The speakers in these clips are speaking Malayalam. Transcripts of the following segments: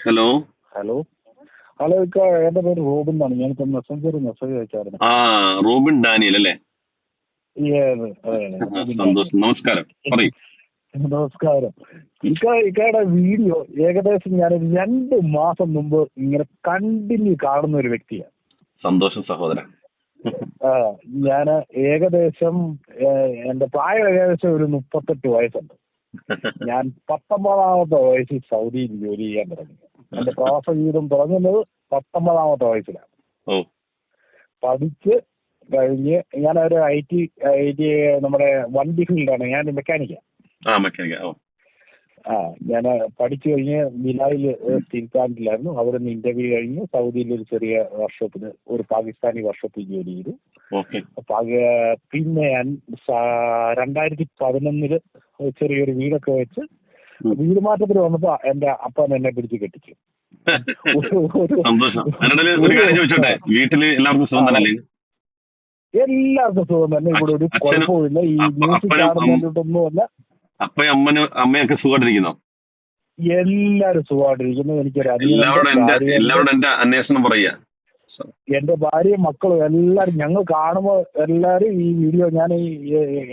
ഹലോ. ഹലോ ഹലോ ഇക്ക, എന്റെ പേര് റോബിൻ എന്നാണ്. ഞാനിപ്പോ മെസ്സേജ് അയച്ചായിരുന്നു. ആ, റോബിൻ ഡാനിയൽ അല്ലേ? അതെ, റോബിൻ സന്തോഷം. നമസ്കാരം, പറയൂ. നമസ്കാരം. ഇക്കയുടെ വീഡിയോ ഏകദേശം ഞാൻ 2 മാസം മുമ്പ് ഇങ്ങനെ കണ്ടിന്യൂ കാണുന്ന ഒരു വ്യക്തിയാണ്. സന്തോഷം സഹോദരൻ. ഞാൻ ഏകദേശം എന്റെ പ്രായം ഏകദേശം ഒരു 38 വയസ്സുണ്ട്. ഞാൻ 19ാമത്തെ വയസ്സിൽ സൗദിയിൽ ജോലി ചെയ്യാൻ തുടങ്ങി. എന്റെ പ്രവാസ ജീവിതം തുടങ്ങുന്നത് 19ാമത്തെ വയസ്സിലാണ്. പഠിച്ച് കഴിഞ്ഞ് ഞാനൊരു ഐ ടി നമ്മുടെ വണ്ടി ഫീൽഡാണ്. ഞാൻ മെക്കാനിക്കാണ്. ഞാൻ പഠിച്ചു കഴിഞ്ഞ് മിലായിൽ സ്റ്റീൽ പ്ലാന്റിലായിരുന്നു. അവിടെ നിന്ന് ഇന്റർവ്യൂ കഴിഞ്ഞ് സൗദിയിൽ ഒരു ചെറിയ വർക്ക്ഷോപ്പിൽ, ഒരു പാകിസ്ഥാനി വർക്ക്ഷോപ്പിൽ ജോലി ചെയ്തു. പിന്നെ ഞാൻ 2011 ചെറിയൊരു വീടൊക്കെ വെച്ച് വീട് മാറ്റത്തിൽ വന്നപ്പോ എന്റെ അപ്പൻ എന്നെ പിടിച്ച് കെട്ടിച്ചു. എല്ലാവർക്കും സുഖം തന്നെ. ഇവിടെ ഒരു കുഴപ്പമില്ല. ഈ മ്യൂസിക് കാണുന്നതിലൊന്നുമല്ല. അമ്മയൊക്കെ സുഖമായിട്ടിരിക്കുന്നോ? എല്ലാരും സുഖമായിട്ടിരിക്കുന്നു. എനിക്കൊരു അന്വേഷണം പറയുക. എന്റെ ഭാര്യയും മക്കളും എല്ലാരും ഞങ്ങൾ കാണുമ്പോ എല്ലാരും ഈ വീഡിയോ ഞാൻ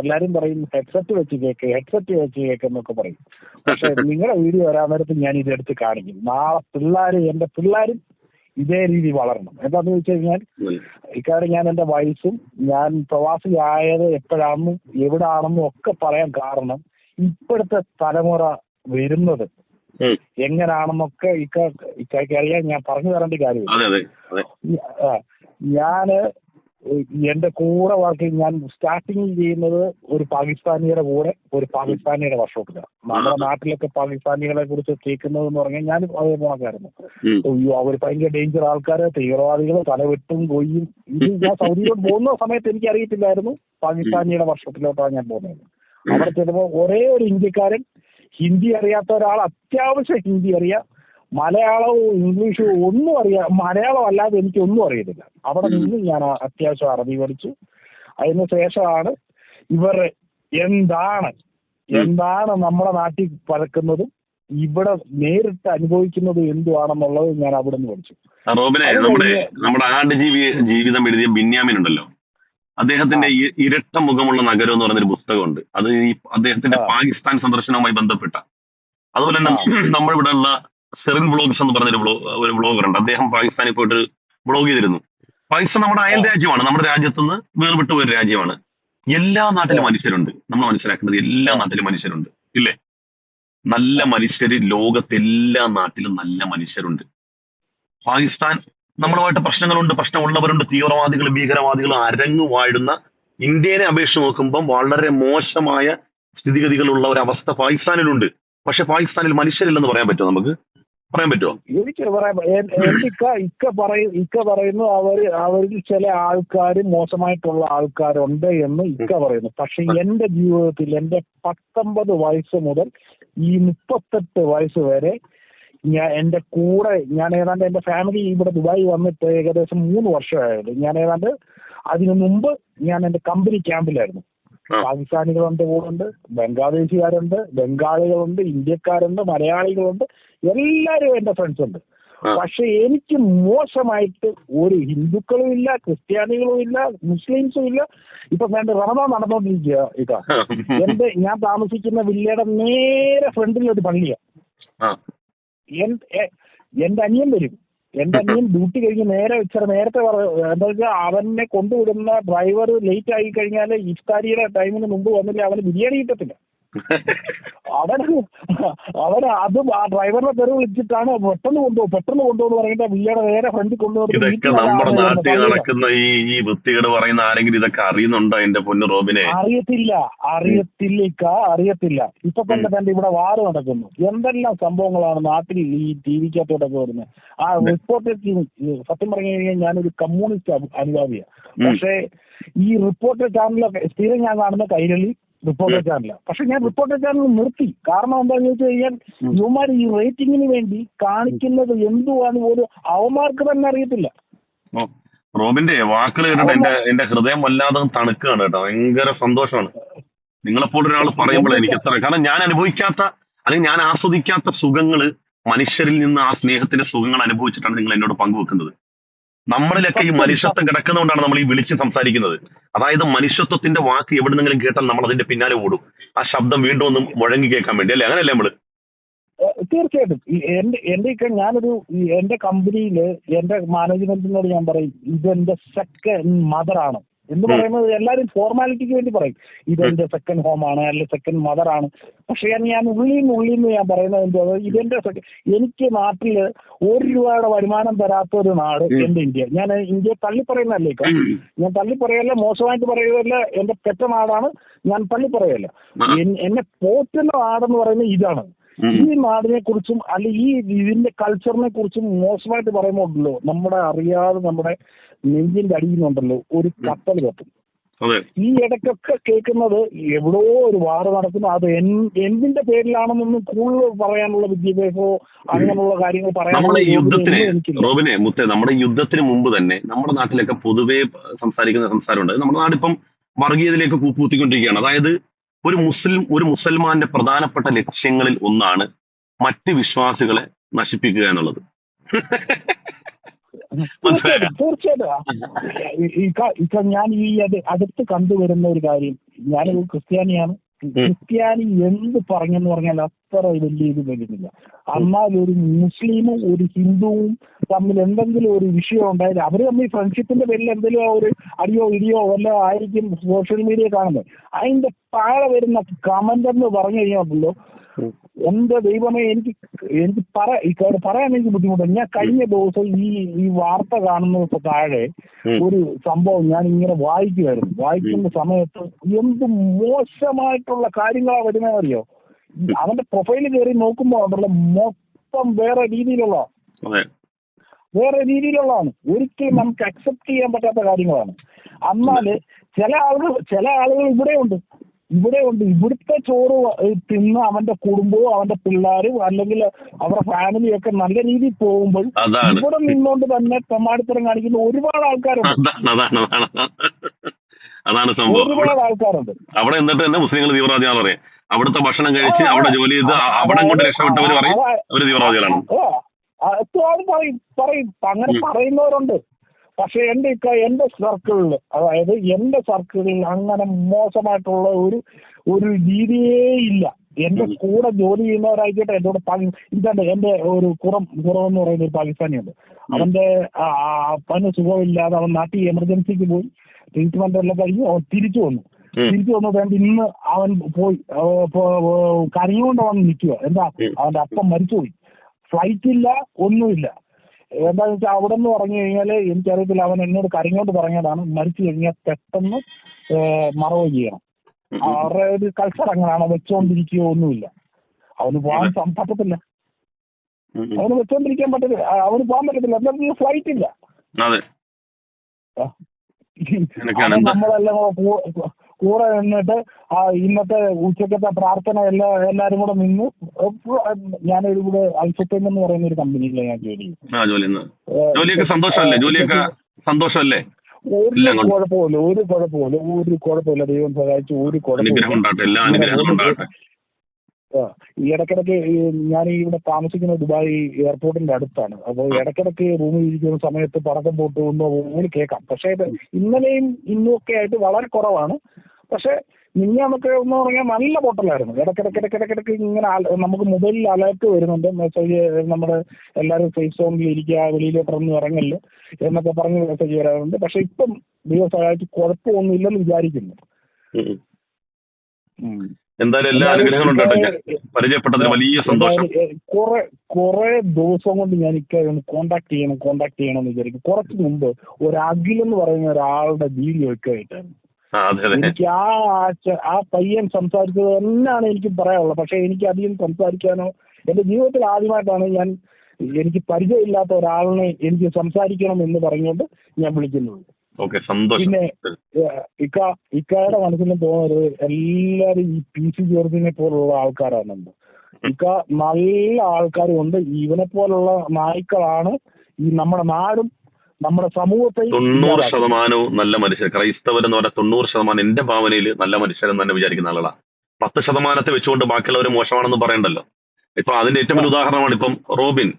എല്ലാരും പറയും ഹെഡ്സെറ്റ് വെച്ച് കേൾക്കെന്നൊക്കെ പറയും. പക്ഷെ നിങ്ങളുടെ വീഡിയോ വരാൻ നേരത്ത് ഞാൻ ഇതെടുത്ത് കാണിക്കും. നാളെ എന്റെ പിള്ളേരും ഇതേ രീതി വളരണം. എന്താന്ന് വെച്ച് കഴിഞ്ഞാൽ ഇക്കാര്യം ഞാൻ എന്റെ വയസ്സും ഞാൻ പ്രവാസിയായത് എപ്പോഴാണെന്നും എവിടാണെന്നും ഒക്കെ പറയാൻ കാരണം ഇപ്പോഴത്തെ തലമുറ വരുന്നത് എങ്ങനാണെന്നൊക്കെ ഇക്കായ്ക്ക് അറിയാൻ ഞാൻ പറഞ്ഞു തരേണ്ട കാര്യമില്ല. ഞാന് എന്റെ കൂടെ ഞാൻ സ്റ്റാർട്ടിങ് ചെയ്യുന്നത് ഒരു പാകിസ്ഥാനിയുടെ കൂടെ ഒരു പാകിസ്ഥാനിയുടെ വർക്ക്ഷോപ്പിലാണ്. നമ്മുടെ നാട്ടിലൊക്കെ പാകിസ്ഥാനികളെ കുറിച്ച് കേൾക്കുന്നത് എന്ന് പറഞ്ഞാൽ ഞാനും അതേ പോണക്കായിരുന്നു. അയ്യോ, അവർ ഭയങ്കര ഡേഞ്ചർ ആൾക്കാര്, തീവ്രവാദികൾ, തലവെട്ടും കൊയ്യും. ഇത് ഞാൻ സൗദിയിലോട്ട് പോകുന്ന സമയത്ത് എനിക്ക് അറിയത്തില്ലായിരുന്നു പാകിസ്ഥാനിയുടെ വർക്ക്ഷോപ്പിലോട്ടാണ് ഞാൻ പോകുന്നത്. അവിടെ ചെല്ലുമ്പോൾ ഒരേ ഒരു ഇന്ത്യക്കാരൻ, ഹിന്ദി അറിയാത്ത ഒരാൾ അത്യാവശ്യം ഹിന്ദി അറിയാം, മലയാളവും ഇംഗ്ലീഷും ഒന്നും അറിയാം. മലയാളം അല്ലാതെ എനിക്കൊന്നും അറിയത്തില്ല. അവിടെ നിന്ന് ഞാൻ അത്യാവശ്യം അറബി പഠിച്ചു. അതിന് ശേഷമാണ് ഇവർ എന്താണ് നമ്മുടെ നാട്ടിൽ പഴക്കുന്നതും ഇവിടെ നേരിട്ട് അനുഭവിക്കുന്നതും എന്തുവാണെന്നുള്ളത് ഞാൻ അവിടെ നിന്ന് പഠിച്ചു. റോബിനെ, നമ്മുടെ ജീവിതം എഴുതിയ ബെന്യാമിൻ ഉണ്ടല്ലോ, അദ്ദേഹത്തിന്റെ ഇരട്ട മുഖമുള്ള നഗരം എന്ന് പറയുന്നൊരു പുസ്തകമുണ്ട്. അത് അദ്ദേഹത്തിന്റെ പാകിസ്ഥാൻ സന്ദർശനവുമായി ബന്ധപ്പെട്ട. അതുപോലെ തന്നെ നമ്മളിവിടെ ഉള്ള സെറിൻ വ്ളോഗ്സ് എന്ന് പറഞ്ഞൊരു ഒരു വ്ളോഗർ ഉണ്ട്. അദ്ദേഹം പാകിസ്ഥാനിൽ പോയിട്ട് വ്ളോഗ് ചെയ്തിരുന്നു. പാകിസ്ഥാൻ നമ്മുടെ അയൽ രാജ്യമാണ്, നമ്മുടെ രാജ്യത്തുനിന്ന് വേർപെട്ടു പോയൊരു രാജ്യമാണ്. എല്ലാ നാട്ടിലും മനുഷ്യരുണ്ട്. നമ്മൾ മനസ്സിലാക്കേണ്ടത് എല്ലാ നാട്ടിലും മനുഷ്യരുണ്ട്, ഇല്ലേ? നല്ല മനുഷ്യര് ലോകത്തെല്ലാ നാട്ടിലും നല്ല മനുഷ്യരുണ്ട്. പാകിസ്ഥാൻ നമ്മളുമായിട്ട് പ്രശ്നങ്ങളുണ്ട്, പ്രശ്നമുള്ളവരുണ്ട്, തീവ്രവാദികൾ, ഭീകരവാദികൾ അരങ്ങു വാഴുന്ന ഇന്ത്യനെ അപേക്ഷിച്ച് നോക്കുമ്പോൾ വളരെ മോശമായ സ്ഥിതിഗതികളുള്ള ഒരവസ്ഥ പാകിസ്ഥാനിലുണ്ട്. പക്ഷെ പാകിസ്ഥാനിൽ മനുഷ്യരില്ലെന്ന് പറയാൻ പറ്റുമോ? നമുക്ക് പറയാൻ പറ്റുമോ? എനിക്ക് പറയുന്നു അവരിൽ ചില ആൾക്കാർ, മോശമായിട്ടുള്ള ആൾക്കാരുണ്ട് എന്ന് പറയുന്നു. പക്ഷെ എന്റെ ജീവിതത്തിൽ എന്റെ 19 വയസ്സ് മുതൽ ഈ 38 വയസ്സ് വരെ എന്റെ കൂടെ ഏതാണ്ട് എന്റെ ഫാമിലി ഇവിടെ ദുബായി വന്നിട്ട് ഏകദേശം 3 വർഷമായത്. ഞാൻ ഏതാണ്ട് അതിനു മുമ്പ് ഞാൻ എന്റെ കമ്പനി ക്യാമ്പിലായിരുന്നു. പാകിസ്ഥാനികളുണ്ട്, കൂടുണ്ട്, ബംഗ്ലാദേശുകാരുണ്ട്, ബംഗാളികളുണ്ട്, ഇന്ത്യക്കാരുണ്ട്, മലയാളികളുണ്ട്, എല്ലാവരും എന്റെ ഫ്രണ്ട്സ് ഉണ്ട്. പക്ഷെ എനിക്ക് മോശമായിട്ട് ഒരു ഹിന്ദുക്കളും ഇല്ല, ക്രിസ്ത്യാനികളും ഇല്ല, മുസ്ലിംസും ഇല്ല. ഇപ്പൊ എന്റെ റമദാൻ നടന്നുകൊണ്ടിരിക്കുക. ഞാൻ താമസിക്കുന്ന വില്ലയുടെ നേരെ ഫ്രണ്ടിൽ ഒരു പള്ളിയാണ്. എന്റെ അനിയൻ വരും. എന്റെ അനിയൻ ഡ്യൂട്ടി കഴിഞ്ഞ് നേരത്തെ എന്താ വെച്ചാൽ അവനെ കൊണ്ടുവിടുന്ന ഡ്രൈവർ ലേറ്റ് ആയി കഴിഞ്ഞാൽ ഇഫ്താരിയുടെ ടൈമിന് മുമ്പ് വന്നില്ല അവന് ബിരിയാണി കിട്ടത്തില്ല. അവന് അതും ആ ഡ്രൈവറിനെ തെറി വിളിച്ചിട്ടാണ് പെട്ടെന്ന് കൊണ്ടുപോകുന്നു പറഞ്ഞിട്ട് വില്ലയുടെ നേരെ ഫ്രണ്ടിൽ കൊണ്ടുപോകുന്നത്. ഇതൊക്കെ നമ്മുടെ നാട്ടിൽ നടക്കുന്ന ഈ വൃത്തികേട് പറയുന്ന ആരെങ്കിലും ഇതൊക്കെ അറിയുന്നുണ്ടോ? എന്റെ പൊന്നു റോബിനെ, അറിയത്തില്ല. ഇപ്പൊ തന്നെ ഇവിടെ വാറ് നടക്കുന്നു. എന്തെല്ലാം സംഭവങ്ങളാണ് നാട്ടിൽ ഈ ടി വിക്കകത്തോട്ടൊക്കെ വരുന്നത്. ആ റിപ്പോർട്ടർ സത്യം പറഞ്ഞു കഴിഞ്ഞാൽ ഞാനൊരു കമ്മ്യൂണിസ്റ്റ് അനുഭാവിയാണ്. പക്ഷേ ഈ റിപ്പോർട്ടർ ചാനലൊക്കെ സ്ഥിരം ഞാൻ കാണുന്ന കൈരളി റിപ്പോർട്ടർ ചാനലാണ്. പക്ഷെ ഞാൻ റിപ്പോർട്ടർ ചാനൽ നിർത്തി. കാരണം എന്താണെന്ന് വെച്ച് കഴിഞ്ഞാൽ ഇവന്മാർ ഈ റേറ്റിംഗിന് വേണ്ടി കാണിക്കുന്നത് എന്തുവാന്ന് പോലും അവന്മാർക്ക് തന്നെ അറിയത്തില്ല. റോബിന്റെ വാക്കുകൾ കേട്ടിട്ട് എന്റെ ഹൃദയം വല്ലാതെ തണുക്കുകയാണ് കേട്ടോ. ഭയങ്കര സന്തോഷമാണ് നിങ്ങളെപ്പോലൊരാൾ പറയുമ്പോൾ. എനിക്ക് കാരണം ഞാൻ അനുഭവിക്കാത്ത അല്ലെങ്കിൽ ഞാൻ ആസ്വദിക്കാത്ത സുഖങ്ങള് മനുഷ്യരിൽ നിന്ന് ആ സ്നേഹത്തിന്റെ സുഖങ്ങൾ അനുഭവിച്ചിട്ടാണ് നിങ്ങൾ എന്നോട് പങ്കുവെക്കുന്നത്. നമ്മളിലൊക്കെ ഈ മനുഷ്യത്വം കിടക്കുന്നതുകൊണ്ടാണ് നമ്മൾ ഈ വിളിച്ച് സംസാരിക്കുന്നത്. അതായത് മനുഷ്യത്വത്തിന്റെ വാക്ക് എവിടുന്നെങ്കിലും കേട്ടാൽ നമ്മൾ അതിന്റെ പിന്നാലെ ഓടും, ആ ശബ്ദം വീണ്ടും ഒന്ന് മുഴങ്ങി കേൾക്കാൻ വേണ്ടി, അല്ലേ? അങ്ങനെയല്ലേ നമ്മള്? തീർച്ചയായിട്ടും എന്റെ എന്റെ കമ്പനിയില് എന്റെ മാനേജ്മെന്റിനോട് ഞാൻ പറയും, ഇതെന്റെ സെക്കൻഡ് മദറാണ് എന്ന് പറയുന്നത് എല്ലാവരും ഫോർമാലിറ്റിക്ക് വേണ്ടി പറയും. ഇതെന്റെ സെക്കൻഡ് ഹോം ആണ്, അല്ലെങ്കിൽ സെക്കൻഡ് മദർ ആണ്. പക്ഷെ ഞാൻ ഉള്ളിന്ന് ഞാൻ പറയുന്നത് എന്തോ, ഇതെന്റെ എനിക്ക് നാട്ടില് ₹1 വരുമാനം തരാത്ത ഒരു നാട് എന്റെ ഇന്ത്യ. ഞാൻ ഇന്ത്യയെ തള്ളിപ്പറയുന്നല്ലേ, ഞാൻ തള്ളിപ്പറയല്ല, മോശമായിട്ട് പറയുകയല്ല, എന്റെ പെറ്റ നാടാണ്, ഞാൻ തള്ളിപ്പറയല്ല. എന്നെ പോറ്റുന്ന നാടെന്ന് പറയുന്നത് ഇതാണ്. ഈ നാടിനെ കുറിച്ചും അല്ലെങ്കിൽ ഇതിന്റെ കൾച്ചറിനെ കുറിച്ചും മോശമായിട്ട് പറയുമ്പോണ്ടല്ലോ, നമ്മുടെ അറിയാതെ നമ്മുടെ നെഞ്ചിന്റെ അടിയുന്നുണ്ടല്ലോ ഒരു കപ്പൽ കത്തും. ഈ ഇടയ്ക്കൊക്കെ കേൾക്കുന്നത് എവിടോ ഒരു വാറ് നടക്കുന്നു, അത് എന്തിന്റെ പേരിലാണെന്നൊന്നും കൂടുതൽ പറയാനുള്ള വിദ്യാഭ്യാസമോ അങ്ങനെയുള്ള കാര്യങ്ങൾ പറയാനുള്ള റോബിനെ മുത്തേ, നമ്മുടെ യുദ്ധത്തിന് മുമ്പ് തന്നെ നമ്മുടെ നാട്ടിലൊക്കെ പൊതുവെ സംസാരിക്കുന്ന സംസാരമുണ്ട്. നമ്മുടെ നാടിപ്പം വർഗീയതയിലേക്ക് കൂപ്പുകുത്തിക്കൊണ്ടിരിക്കുകയാണ്. അതായത് ഒരു മുസൽമാന്റെ പ്രധാനപ്പെട്ട ലക്ഷ്യങ്ങളിൽ ഒന്നാണ് മറ്റ് വിശ്വാസികളെ നശിപ്പിക്കുക എന്നുള്ളത്. തീർച്ചയായിട്ടും ഞാൻ അടുത്ത് കണ്ടുവരുന്ന ഒരു കാര്യം, ഞാനൊരു ക്രിസ്ത്യാനിയാണ്. ക്രിസ്ത്യാനി എന്ത് പറഞ്ഞെന്ന് പറഞ്ഞാൽ അത്ര വലിയ ഇത് വരുന്നില്ല. എന്നാൽ ഒരു മുസ്ലിമും ഒരു ഹിന്ദുവും തമ്മിൽ എന്തെങ്കിലും ഒരു വിഷയം ഉണ്ടായാൽ അവർ തമ്മിൽ ഫ്രണ്ട്ഷിപ്പിന്റെ പേരിൽ എന്തെങ്കിലും ഒരു അടിയോ ഇടിയോ വല്ല ആയിരിക്കും സോഷ്യൽ മീഡിയ കാണുന്നത്. അതിന്റെ താഴെ വരുന്ന കമന്റ് എന്ന് പറഞ്ഞു കഴിഞ്ഞാൽ എന്റെ ദൈവമേ, എനിക്ക് പറയാൻ എനിക്ക് ബുദ്ധിമുട്ടുണ്ട്. ഞാൻ കഴിഞ്ഞ ദിവസം ഈ വാർത്ത കാണുന്ന താഴെ ഒരു സംഭവം ഞാൻ ഇങ്ങനെ വായിക്കുന്ന സമയത്ത് എന്ത് മോശമായിട്ടുള്ള കാര്യങ്ങളാണ് വരുന്നത് അറിയോ? അവന്റെ പ്രൊഫൈല് കയറി നോക്കുമ്പോൾ ഉണ്ടല്ലോ മൊത്തം വേറെ രീതിയിലുള്ളതാണ്. ഒരിക്കലും നമുക്ക് അക്സെപ്റ്റ് ചെയ്യാൻ പറ്റാത്ത കാര്യങ്ങളാണ്. എന്നാല് ചില ആളുകൾ ഇവിടുത്തെ ചോറ് തിന്ന് അവന്റെ കുടുംബവും അവന്റെ പിള്ളേരും അല്ലെങ്കിൽ അവരുടെ ഫാമിലിയൊക്കെ നല്ല രീതിയിൽ പോകുമ്പോൾ ഇവിടെ നിന്നുകൊണ്ട് തന്നെ തെമ്മാടിത്തരം കാണിക്കുന്ന ഒരുപാട് ആൾക്കാരുണ്ട്. അതാണ് സംഭവം. ഒരുപാട് ആൾക്കാരുണ്ട്. അവിടെ എന്നിട്ട് തന്നെ മുസ്ലിങ്ങൾ തീവ്രവാദികളാണ് പറയാം. അവിടുത്തെ ഭക്ഷണം കഴിച്ച് അവിടെ ജോലി ചെയ്ത് അവിടെ കൊണ്ട് രക്ഷപ്പെട്ടവർ പറയും അവര് തീവ്രവാദികളാണ്. പറയും അങ്ങനെ പറയുന്നവരുണ്ട്. പക്ഷെ എന്റെ സർക്കിളിൽ, അതായത് എന്റെ സർക്കിളിൽ അങ്ങനെ മോശമായിട്ടുള്ള ഒരു രീതിയേ ഇല്ല. എന്റെ കൂടെ ജോലി ചെയ്യുന്നവരായിക്കോട്ടെ, എന്നോട് ഇതാണ് എന്റെ ഒരു കുറവെന്ന് പറയുന്ന ഒരു പാകിസ്ഥാനിയുണ്ട്. അവന്റെ അപ്പന് സുഖമില്ലാതെ അവൻ നാട്ടിൽ എമർജൻസിക്ക് പോയി ട്രീറ്റ്മെന്റ് എല്ലാം കഴിഞ്ഞ് അവൻ തിരിച്ചു വന്നു. ഇന്ന് അവൻ പോയി കരഞ്ഞുകൊണ്ട് വന്ന് നിൽക്കുക. എന്താ, അവന്റെ അപ്പം മരിച്ചുപോയി. ഫ്ലൈറ്റ് ഇല്ല, ഒന്നുമില്ല. എന്താണെന്ന് വെച്ചാൽ അവിടെ നിന്ന് പറഞ്ഞു കഴിഞ്ഞാല് എനിക്കറിയത്തില്ല, അവൻ എന്നോട് കരഞ്ഞോണ്ട് പറഞ്ഞതാണ് മരിച്ചു കഴിഞ്ഞാൽ പെട്ടെന്ന് മറവ് ചെയ്യണം. അവരുടെ ഒരു കൾച്ചർ അങ്ങനെയാണ്, വെച്ചോണ്ടിരിക്കുകയോ ഒന്നുമില്ല. അവന് പോകാൻ പറ്റത്തില്ല, അവന് വെച്ചോണ്ടിരിക്കാൻ പറ്റത്തില്ല, അവന് പോകാൻ പറ്റത്തില്ല. എന്താ, ഫ്ലൈറ്റ് ഇല്ല. നമ്മളെല്ലാം കൂടെ നിന്നിട്ട് ഇന്നത്തെ ഉച്ചക്കത്തെ പ്രാർത്ഥന എല്ലാരും കൂടെ നിന്ന്. ഞാനൊരു കൂടെ അൽഫത്തൈൻ എന്ന് പറയുന്ന ഒരു കമ്പനിയിലാണ് ഞാൻ ജോലി ചെയ്യുന്നത്. ഒരു കുഴപ്പമില്ല, ദൈവം സഹായിച്ചു, ഒരു കുഴപ്പമില്ല. ഈ ഇടയ്ക്കിടയ്ക്ക് ഞാൻ ഇവിടെ താമസിക്കുന്ന ദുബായ് എയർപോർട്ടിന്റെ അടുത്താണ്. അപ്പോൾ ഇടയ്ക്കിടയ്ക്ക് റൂമിൽ ഇരിക്കുന്ന സമയത്ത് പടക്കം പൊട്ടുന്ന റൂമിൽ കേൾക്കാം. പക്ഷേ ഇന്നലെയും ഇന്നും ഒക്കെ ആയിട്ട് വളരെ കുറവാണ്. പക്ഷെ മിനിഞ്ഞാന്നൊക്കെ എന്ന് പറഞ്ഞാൽ നല്ല പൊട്ടലായിരുന്നു. ഇടയ്ക്കിടയ്ക്ക് ഇങ്ങനെ നമുക്ക് മൊബൈലിൽ അലേർട്ട് വരുന്നുണ്ട്, മെസ്സേജ് നമ്മുടെ എല്ലാവരും സേഫ് സോണിൽ ഇരിക്കുക, വെളിയിലോട്ടൊന്നും ഇറങ്ങല് എന്നൊക്കെ പറഞ്ഞ് മെസ്സേജ് വരാറുണ്ട്. പക്ഷെ ഇപ്പം ദൈവം സഹായിച്ച് കുഴപ്പമൊന്നും ഇല്ലെന്ന് വിചാരിക്കുന്നു. കുറെ ദിവസം കൊണ്ട് ഞാൻ കോണ്ടാക്ട് ചെയ്യണം വിചാരിക്കും. കുറച്ച് മുമ്പ് ഒരു അഖിലെന്ന് പറയുന്ന ഒരാളുടെ വീഡിയോ ഒക്കെ ആയിട്ടായിരുന്നു. എനിക്ക് ആ പയ്യൻ സംസാരിച്ചത് എന്നാണ് എനിക്ക് പറയാനുള്ളത്. പക്ഷെ എനിക്ക് അധികം സംസാരിക്കാനോ, എന്റെ ജീവിതത്തിൽ ആദ്യമായിട്ടാണ് എനിക്ക് പരിചയമില്ലാത്ത ഒരാളിനെ എനിക്ക് സംസാരിക്കണം എന്ന് പറഞ്ഞുകൊണ്ട് ഞാൻ വിളിക്കുന്നത്. പിന്നെ ഇക്കയുടെ മനസ്സിലും തോന്നരുത് എല്ലാരും ഈ PC ജോർജിനെ പോലുള്ള ആൾക്കാരാണെന്ന്. ഇക്ക നല്ല ആൾക്കാരും ഉണ്ട്. ഇവനെ പോലുള്ള നായ്ക്കളാണ് ഈ നമ്മുടെ നാടും നമ്മുടെ സമൂഹത്തെ 90% നല്ല മനുഷ്യർ. ക്രൈസ്തവരെന്ന് പറഞ്ഞാൽ 90% എന്റെ ഭാവനയിൽ നല്ല മനുഷ്യരെന്ന് തന്നെ വിചാരിക്കുന്ന ആളുകളാണ്. 10% വെച്ചുകൊണ്ട് ബാക്കിയുള്ളവർ മോശമാണെന്ന് പറയണ്ടല്ലോ. ഇപ്പൊ അതിന്റെ ഏറ്റവും വലിയ ഉദാഹരണമാണ് ഇപ്പം റോബിൻ.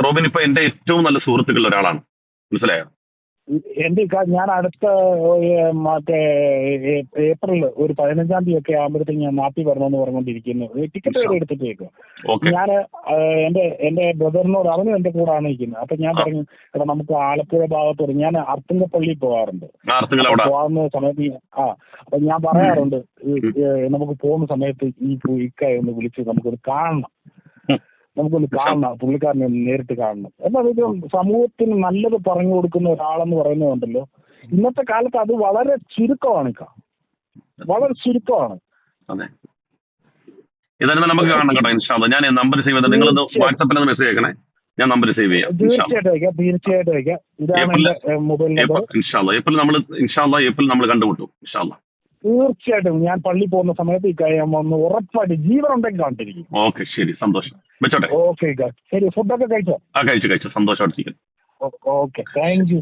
റോബിൻ ഇപ്പൊ എന്റെ ഏറ്റവും നല്ല സുഹൃത്തുക്കളിൽ ഒരാളാണ്, മനസ്സിലായോ? ഞാൻ അടുത്ത മറ്റേ ഏപ്രിൽ ഒരു 15-ാം തീയതി ഒക്കെ ആകുമ്പോഴത്തേക്ക് ഞാൻ നാട്ടിൽ വരണമെന്ന് പറഞ്ഞുകൊണ്ടിരിക്കുന്നു. ടിക്കറ്റ് വരെ എടുത്തിട്ടേക്കും. ഞാൻ എന്റെ ബ്രദറിനോട്, അവനും എന്റെ കൂടാണ് ഇരിക്കുന്നത്. അപ്പൊ ഞാൻ പറഞ്ഞു, എടാ നമുക്ക് ആലപ്പുഴ ഭാഗത്തോട്, ഞാൻ അർത്തുങ്കപ്പള്ളി പോകാറുണ്ട്. പോകുന്ന സമയത്ത് അപ്പൊ ഞാൻ പറയാറുണ്ട്, നമുക്ക് പോകുന്ന സമയത്ത് ഈ ഇക്കായി ഒന്ന് വിളിച്ച് നമുക്കൊന്ന് കാണണം, പുള്ളിക്കാരനെ നേരിട്ട് കാണണം. എന്നാൽ ഇത് സമൂഹത്തിന് നല്ലത് പറഞ്ഞു കൊടുക്കുന്ന ഒരാളെന്ന് പറയുന്നതുണ്ടല്ലോ, ഇന്നത്തെ കാലത്ത് അത് വളരെ ചുരുക്കമാണ്. വളരെ ചുരുക്കമാണ്. ഇതായിരുന്നു നമുക്ക് കാണണം കേട്ടോ. ഇൻഷാല്ലാ ഞാൻ നമ്പർ സേവ് ചെയ്തത്, നിങ്ങൾ വാട്സാപ്പിൽ മെസ്സേജ് അയക്കണേ, ഞാൻ നമ്പർ സേവ് ചെയ്യാം. തീർച്ചയായിട്ടും അയക്കാം. ഇതാണ് എന്റെ മൊബൈൽ നമ്പർ. ഇൻഷാല്ലാ ഏപ്രിൽ നമ്മൾ കണ്ടുമുട്ടും. ഇൻഷാല്ലാ തീർച്ചയായിട്ടും ഞാൻ പള്ളി പോകുന്ന സമയത്ത് ഈ കാര്യം ഒന്ന് ഉറപ്പായിട്ട് ജീവനുണ്ടെങ്കിൽ കണ്ടിരിക്കും. ഓക്കെ, ശരി, സന്തോഷം. വെച്ചോട്ടെ. ഓക്കെ, ശരി. ഫുഡൊക്കെ കഴിച്ചോ? കഴിച്ചു. സന്തോഷമായിട്ടിരിക്കുന്നു. Okay, thank U.